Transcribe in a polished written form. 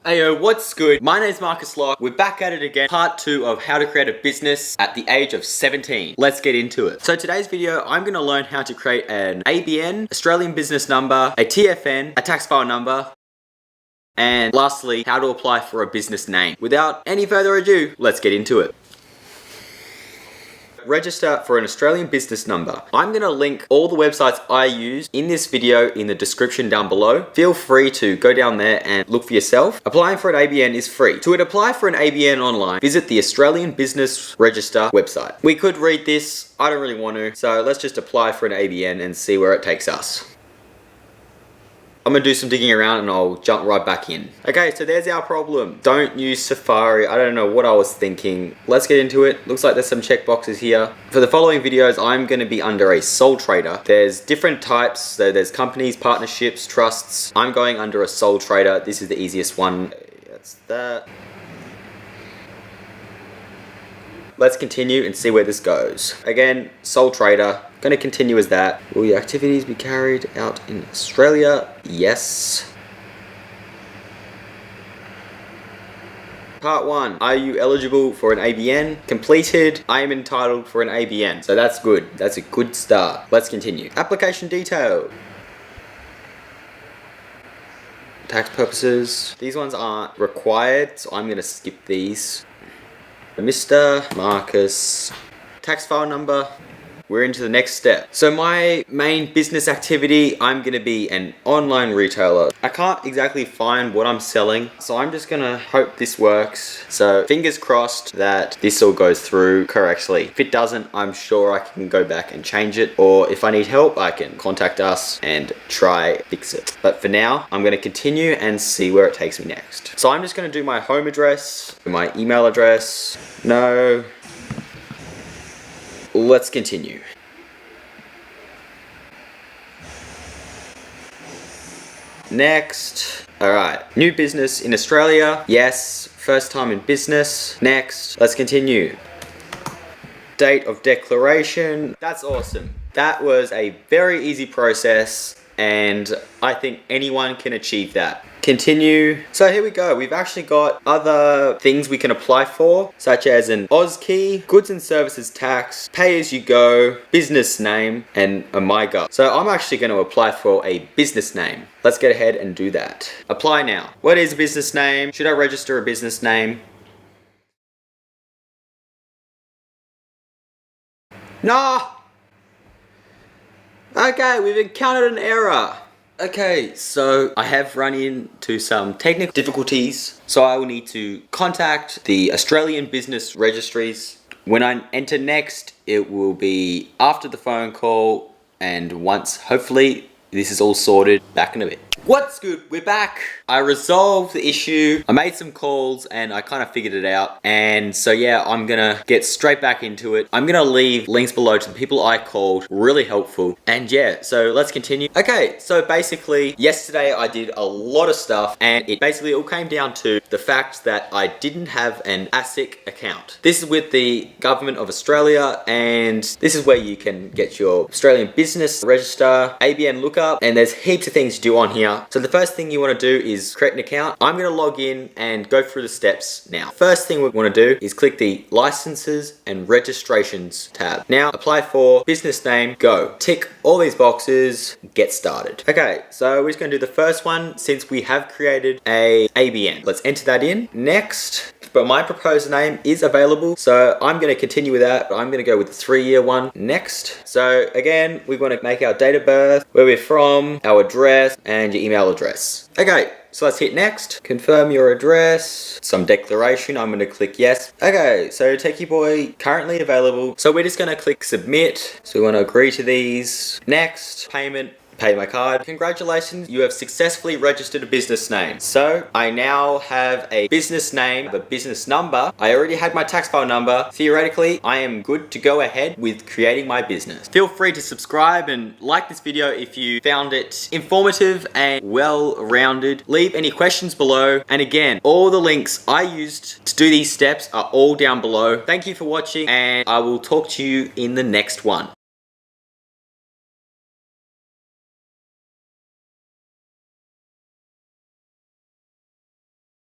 Heyo, what's good? My name's Marcus Locke. We're back at it again. Part 2 of how to create a business at the age of 17. Let's get into it. So today's video, I'm going to learn how to create an ABN, Australian business number, a TFN, a tax file number, and lastly, how to apply for a business name. Without any further ado, let's get into it. Register for an Australian business number. I'm going to link all the websites I use in this video in the description down below. Feel free to go down there and look for yourself. Applying for an ABN is free. To apply for an ABN online, visit the Australian Business Register website. We could read this, I don't really want to, so let's just apply for an ABN and see where it takes us. I'm gonna do some digging around and I'll jump right back in. Okay, so there's our problem. Don't use Safari. I don't know what I was thinking. Let's get into it. Looks like there's some checkboxes here. For the following videos, I'm gonna be under a sole trader. There's different types. So there's companies, partnerships, trusts. I'm going under a sole trader. This is the easiest one. That's that. Let's continue and see where this goes. Again, sole trader. Going to continue as that. Will your activities be carried out in Australia? Yes. Part 1. Are you eligible for an ABN? Completed. I am entitled for an ABN. So that's good. That's a good start. Let's continue. Application detail. Tax purposes. These ones aren't required, so I'm going to skip these. Mr. Marcus. Tax file number. We're into the next step. So my main business activity, I'm gonna be an online retailer. I can't exactly find what I'm selling, so I'm just gonna hope this works. So fingers crossed that this all goes through correctly. If it doesn't, I'm sure I can go back and change it, or if I need help, I can contact us and try fix it. But for now, I'm gonna continue and see where it takes me next. So I'm just gonna do my home address, my email address. No. Let's continue. Next. Alright. New business in Australia. Yes. First time in business. Next. Let's continue. Date of declaration. That's awesome. That was a very easy process and I think anyone can achieve that. Continue. So here we go. We've actually got other things we can apply for, such as an AUSKey, goods and services tax, pay as you go, business name, and a myGov. So I'm actually going to apply for a business name. Let's get ahead and do that. Apply now. What is a business name? Should I register a business name? No! Okay, we've encountered an error. Okay, so I have run into some technical difficulties, so I will need to contact the Australian business registries. When I enter next, it will be after the phone call, and once, hopefully, this is all sorted, back in a bit. What's good? We're back. I resolved the issue. I made some calls and I kind of figured it out. And so yeah, I'm gonna get straight back into it. I'm gonna leave links below to the people I called. Really helpful. And yeah, so let's continue. Okay, so basically yesterday I did a lot of stuff and it basically all came down to the fact that I didn't have an ASIC account. This is with the government of Australia and this is where you can get your Australian business register, ABN lookup, and there's heaps of things to do on here. So the first thing you want to do is create an account. I'm going to log in and go through the steps now. First thing we want to do is click the licenses and registrations tab. Now apply for business name, go. Tick all these boxes, get started. Okay, so we're just going to do the first one since we have created a ABN. Let's enter that in. Next. But my proposed name is available, so I'm going to continue with that. I'm going to go with the 3-year one. Next. So again, we want to make our date of birth, where we're from, our address, and your email address. Okay, so let's hit next. Confirm your address, some declaration. I'm going to click yes. Okay, so Techie Boy, currently available. So we're just going to click submit. So we want to agree to these. Next, payment. Pay my card. Congratulations, you have successfully registered a business name. So I now have a business name, a business number. I already had my tax file number. Theoretically, I am good to go ahead with creating my business. Feel free to subscribe and like this video if you found it informative and well-rounded. Leave any questions below. And again, all the links I used to do these steps are all down below. Thank you for watching and I will talk to you in the next one.